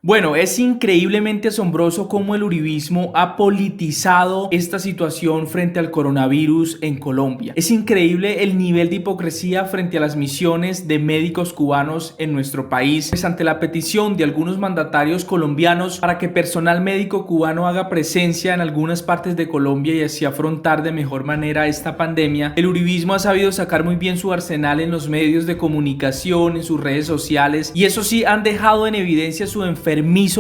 Bueno, es increíblemente asombroso cómo el uribismo ha politizado esta situación frente al coronavirus en Colombia. Es increíble el nivel de hipocresía frente a las misiones de médicos cubanos en nuestro país, pues ante la petición de algunos mandatarios colombianos para que personal médico cubano haga presencia en algunas partes de Colombia y así afrontar de mejor manera esta pandemia. El uribismo ha sabido sacar muy bien su arsenal en los medios de comunicación, en sus redes sociales, y eso sí, han dejado en evidencia su enfermizo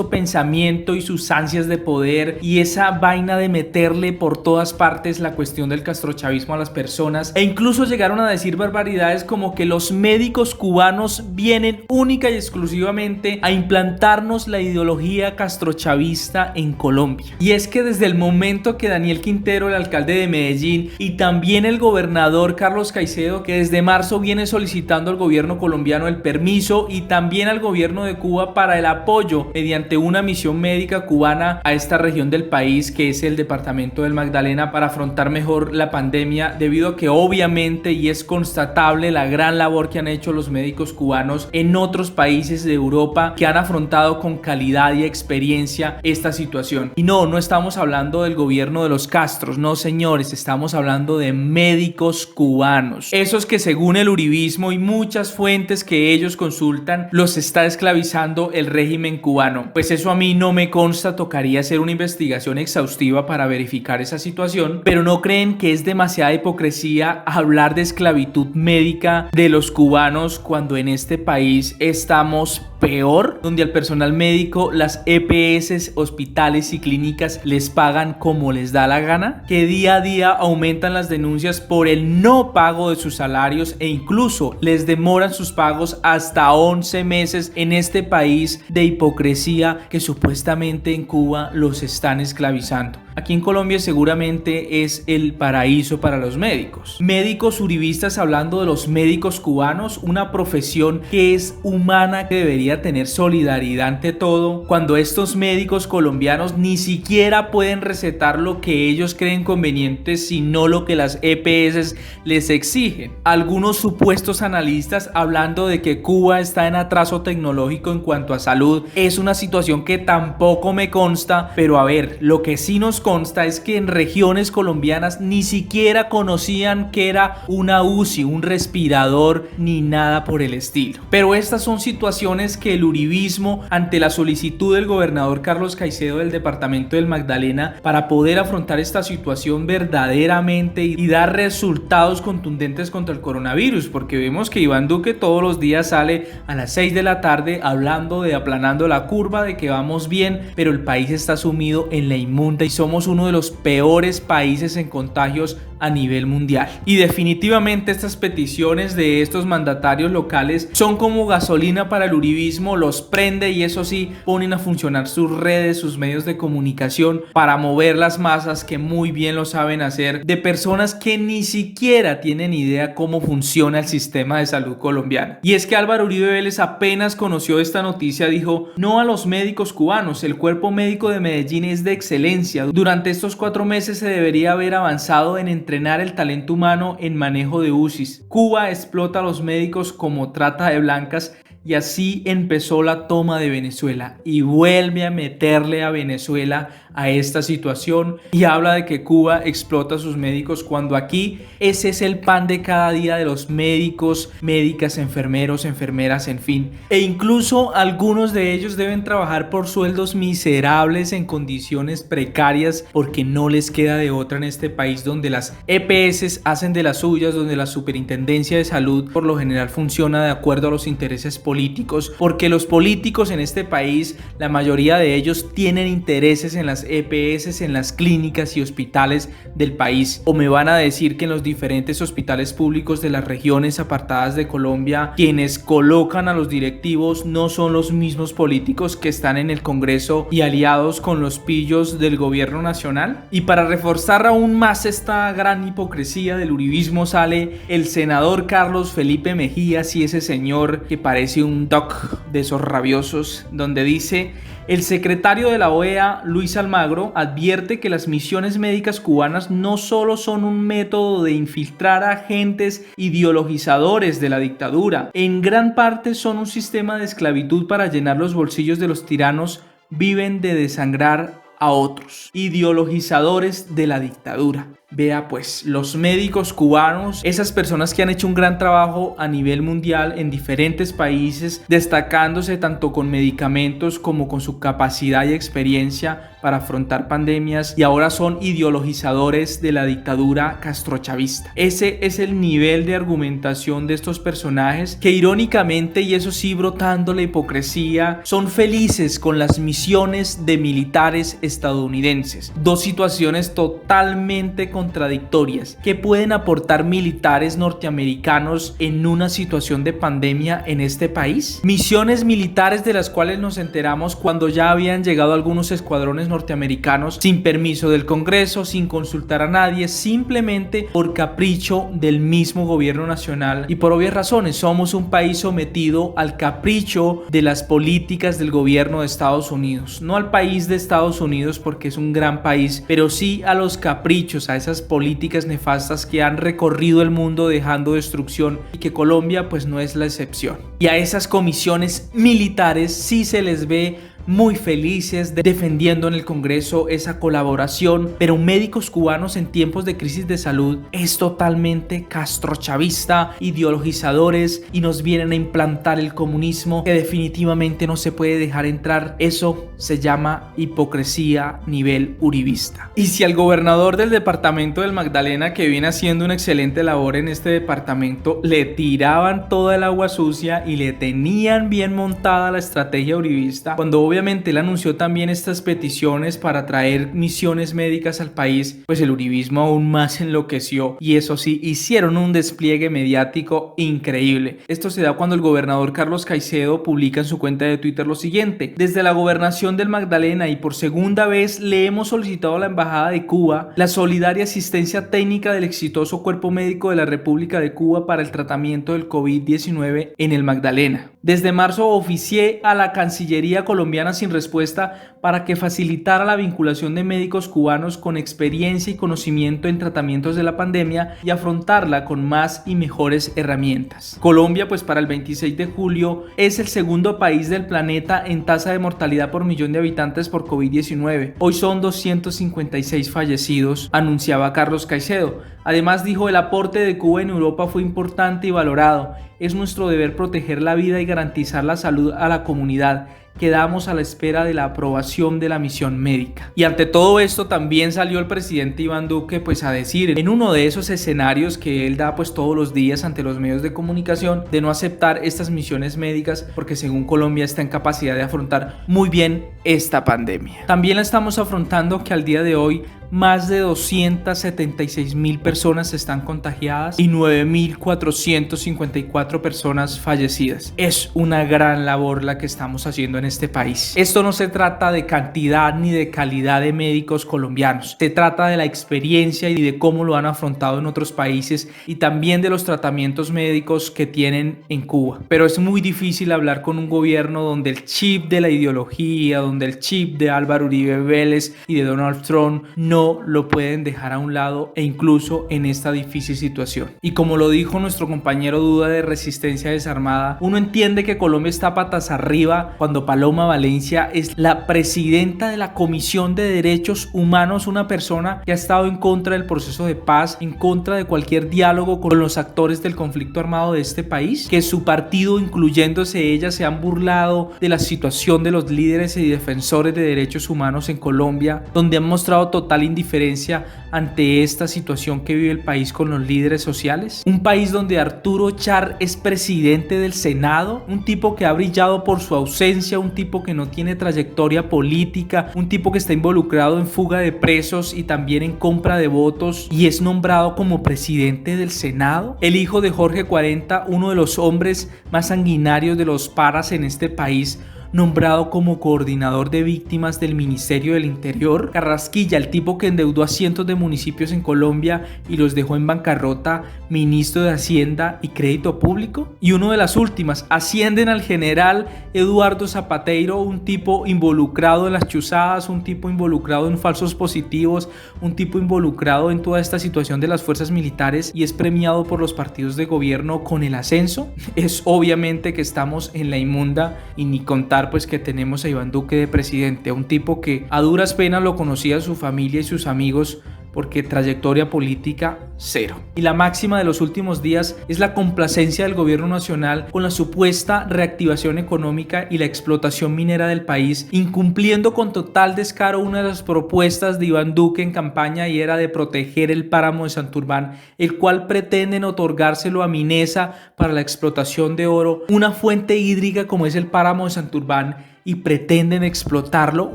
pensamiento y sus ansias de poder y esa vaina de meterle por todas partes la cuestión del castrochavismo a las personas, e incluso llegaron a decir barbaridades como que los médicos cubanos vienen única y exclusivamente a implantarnos la ideología castrochavista en Colombia. Y es que desde el momento que Daniel Quintero, el alcalde de Medellín, y también el gobernador Carlos Caicedo, que desde marzo viene solicitando al gobierno colombiano el permiso y también al gobierno de Cuba para el apoyo mediante una misión médica cubana a esta región del país, que es el departamento del Magdalena, para afrontar mejor la pandemia, debido a que obviamente y es constatable la gran labor que han hecho los médicos cubanos en otros países de Europa que han afrontado con calidad y experiencia esta situación. Y no estamos hablando del gobierno de los Castros, no señores, estamos hablando de médicos cubanos, esos que según el uribismo y muchas fuentes que ellos consultan los está esclavizando el régimen cubano. Pues eso a mí no me consta, tocaría hacer una investigación exhaustiva para verificar esa situación, pero ¿no creen que es demasiada hipocresía hablar de esclavitud médica de los cubanos cuando en este país estamos peor, donde al personal médico las EPS, hospitales y clínicas les pagan como les da la gana, que día a día aumentan las denuncias por el no pago de sus salarios e incluso les demoran sus pagos hasta 11 meses en este país de hipocresía que supuestamente en Cuba los están esclavizando? Aquí en Colombia seguramente es el paraíso para los médicos. Médicos uribistas hablando de los médicos cubanos, una profesión que es humana, que debería tener solidaridad ante todo, cuando estos médicos colombianos ni siquiera pueden recetar lo que ellos creen conveniente, sino lo que las EPS les exigen. Algunos supuestos analistas hablando de que Cuba está en atraso tecnológico en cuanto a salud. Es una situación que tampoco me consta, pero a ver, lo que sí nos consta es que en regiones colombianas ni siquiera conocían que era una UCI, un respirador, ni nada por el estilo. Pero estas son situaciones que el uribismo, ante la solicitud del gobernador Carlos Caicedo del departamento del Magdalena para poder afrontar esta situación verdaderamente y dar resultados contundentes contra el coronavirus, porque vemos que Iván Duque todos los días sale a las 6 de la tarde hablando de aplanando la curva, de que vamos bien, pero el país está sumido en la inmunda y somos uno de los peores países en contagios a nivel mundial. Y definitivamente estas peticiones de estos mandatarios locales son como gasolina para el uribismo, los prende y eso sí, ponen a funcionar sus redes, sus medios de comunicación para mover las masas, que muy bien lo saben hacer, de personas que ni siquiera tienen idea cómo funciona el sistema de salud colombiano. Y es que Álvaro Uribe Vélez apenas conoció esta noticia dijo: no a los médicos cubanos, el cuerpo médico de Medellín es de excelencia. Durante estos 4 meses se debería haber avanzado en entrenar el talento humano en manejo de UCIs. Cuba explota a los médicos como trata de blancas. Y así empezó la toma de Venezuela y vuelve a meterle a Venezuela a esta situación y habla de que Cuba explota a sus médicos, cuando aquí ese es el pan de cada día de los médicos, médicas, enfermeros, enfermeras, en fin. E incluso algunos de ellos deben trabajar por sueldos miserables en condiciones precarias porque no les queda de otra en este país donde las EPS hacen de las suyas, donde la Superintendencia de Salud por lo general funciona de acuerdo a los intereses políticos, porque los políticos en este país, la mayoría de ellos tienen intereses en las EPS, en las clínicas y hospitales del país. O me van a decir que en los diferentes hospitales públicos de las regiones apartadas de Colombia, quienes colocan a los directivos no son los mismos políticos que están en el Congreso y aliados con los pillos del gobierno nacional. Y para reforzar aún más esta gran hipocresía del uribismo sale el senador Carlos Felipe Mejías, y ese señor que parece un doc de esos rabiosos, donde dice: el secretario de la OEA, Luis Almagro, Almagro advierte que las misiones médicas cubanas no solo son un método de infiltrar a agentes ideologizadores de la dictadura, en gran parte son un sistema de esclavitud para llenar los bolsillos de los tiranos. Viven de desangrar a otros, ideologizadores de la dictadura. Vea pues, los médicos cubanos, esas personas que han hecho un gran trabajo a nivel mundial en diferentes países, destacándose tanto con medicamentos como con su capacidad y experiencia para afrontar pandemias, y ahora son ideologizadores de la dictadura castrochavista. Ese es el nivel de argumentación de estos personajes que irónicamente, y eso sí brotando la hipocresía, son felices con las misiones de militares estadounidenses. Dos situaciones totalmente contradictorias. ¿Qué pueden aportar militares norteamericanos en una situación de pandemia en este país? Misiones militares de las cuales nos enteramos cuando ya habían llegado algunos escuadrones norteamericanos sin permiso del Congreso, sin consultar a nadie, simplemente por capricho del mismo gobierno nacional, y por obvias razones. Somos un país sometido al capricho de las políticas del gobierno de Estados Unidos, no al país de Estados Unidos porque es un gran país, pero sí a los caprichos, a esas políticas nefastas que han recorrido el mundo dejando destrucción, y que Colombia pues no es la excepción. Y a esas comisiones militares sí se les ve muy felices defendiendo en el Congreso esa colaboración, pero médicos cubanos en tiempos de crisis de salud es totalmente castrochavista, ideologizadores, y nos vienen a implantar el comunismo que definitivamente no se puede dejar entrar. Eso se llama hipocresía nivel uribista. Y si al gobernador del departamento del Magdalena, que viene haciendo una excelente labor en este departamento, le tiraban toda el agua sucia y le tenían bien montada la estrategia uribista, cuando obviamente él anunció también estas peticiones para traer misiones médicas al país, pues el uribismo aún más enloqueció, y eso sí, hicieron un despliegue mediático increíble. Esto se da cuando el gobernador Carlos Caicedo publica en su cuenta de Twitter lo siguiente: desde la gobernación del Magdalena y por segunda vez le hemos solicitado a la Embajada de Cuba la solidaria asistencia técnica del exitoso Cuerpo Médico de la República de Cuba para el tratamiento del COVID-19 en el Magdalena. Desde marzo oficié a la Cancillería colombiana sin respuesta para que facilitara la vinculación de médicos cubanos con experiencia y conocimiento en tratamientos de la pandemia y afrontarla con más y mejores herramientas. Colombia, pues para el 26 de julio es el segundo país del planeta en tasa de mortalidad por millón de habitantes por COVID-19. Hoy son 256 fallecidos, anunciaba Carlos Caicedo. Además dijo: el aporte de Cuba en Europa fue importante y valorado. Es nuestro deber proteger la vida y garantizar la salud a la comunidad. Quedamos a la espera de la aprobación de la misión médica. Y ante todo esto también salió el presidente Iván Duque pues a decir, en uno de esos escenarios que él da pues todos los días ante los medios de comunicación, de no aceptar estas misiones médicas porque según Colombia está en capacidad de afrontar muy bien esta pandemia. También la estamos afrontando que al día de hoy más de 276.000 personas están contagiadas y 9.454 personas fallecidas. Es una gran labor la que estamos haciendo en este país. Esto no se trata de cantidad ni de calidad de médicos colombianos. Se trata de la experiencia y de cómo lo han afrontado en otros países, y también de los tratamientos médicos que tienen en Cuba. Pero es muy difícil hablar con un gobierno donde el chip de la ideología, donde el chip de Álvaro Uribe Vélez y de Donald Trump no lo pueden dejar a un lado, e incluso en esta difícil situación. Y como lo dijo nuestro compañero Duda de Resistencia Desarmada, uno entiende que Colombia está patas arriba cuando Paloma Valencia es la presidenta de la Comisión de Derechos Humanos, una persona que ha estado en contra del proceso de paz, en contra de cualquier diálogo con los actores del conflicto armado de este país, que su partido, incluyéndose ella, se han burlado de la situación de los líderes y defensores de derechos humanos en Colombia, donde han mostrado total indiferencia ante esta situación que vive el país con los líderes sociales. Un país donde Arturo Char es presidente del Senado, un tipo que ha brillado por su ausencia, un tipo que no tiene trayectoria política, un tipo que está involucrado en fuga de presos y también en compra de votos, y es nombrado como presidente del Senado. El hijo de Jorge 40, uno de los hombres más sanguinarios de los paras en este país, nombrado como coordinador de víctimas del Ministerio del Interior. Carrasquilla, el tipo que endeudó a cientos de municipios en Colombia y los dejó en bancarrota, ministro de Hacienda y Crédito Público. Y uno de las últimas, ascienden al general Eduardo Zapateiro, un tipo involucrado en las chuzadas, un tipo involucrado en falsos positivos, un tipo involucrado en toda esta situación de las fuerzas militares, y es premiado por los partidos de gobierno con el ascenso. Es obviamente que estamos en la inmunda, y ni contar pues que tenemos a Iván Duque de presidente, un tipo que a duras penas lo conocía su familia y sus amigos, porque trayectoria política cero. Y la máxima de los últimos días es la complacencia del gobierno nacional con la supuesta reactivación económica y la explotación minera del país, incumpliendo con total descaro una de las propuestas de Iván Duque en campaña, y era de proteger el páramo de Santurbán, el cual pretenden otorgárselo a Minesa para la explotación de oro, una fuente hídrica como es el páramo de Santurbán, y pretenden explotarlo.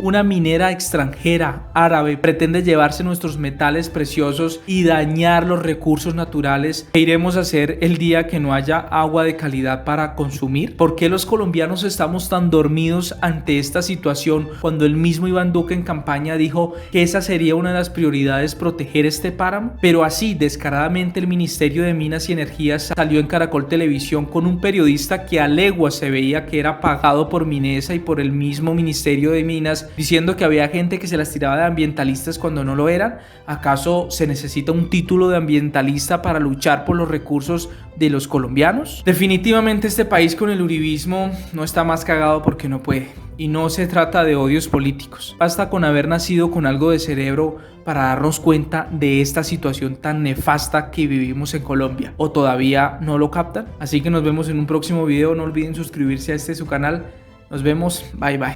Una minera extranjera, árabe, pretende llevarse nuestros metales preciosos y dañar los recursos naturales. ¿Qué iremos a hacer el día que no haya agua de calidad para consumir? ¿Por qué los colombianos estamos tan dormidos ante esta situación cuando el mismo Iván Duque en campaña dijo que esa sería una de las prioridades, proteger este páramo? Pero así, descaradamente, el Ministerio de Minas y Energías salió en Caracol Televisión con un periodista que a leguas se veía que era pagado por Minesa y por el mismo Ministerio de Minas, diciendo que había gente que se las tiraba de ambientalistas cuando no lo eran. ¿Acaso se necesita un título de ambientalista para luchar por los recursos de los colombianos? Definitivamente este país con el uribismo no está más cagado porque no puede. Y no se trata de odios políticos. Basta con haber nacido con algo de cerebro para darnos cuenta de esta situación tan nefasta que vivimos en Colombia. ¿O todavía no lo captan? Así que nos vemos en un próximo video. No olviden suscribirse a su canal. Nos vemos, bye bye.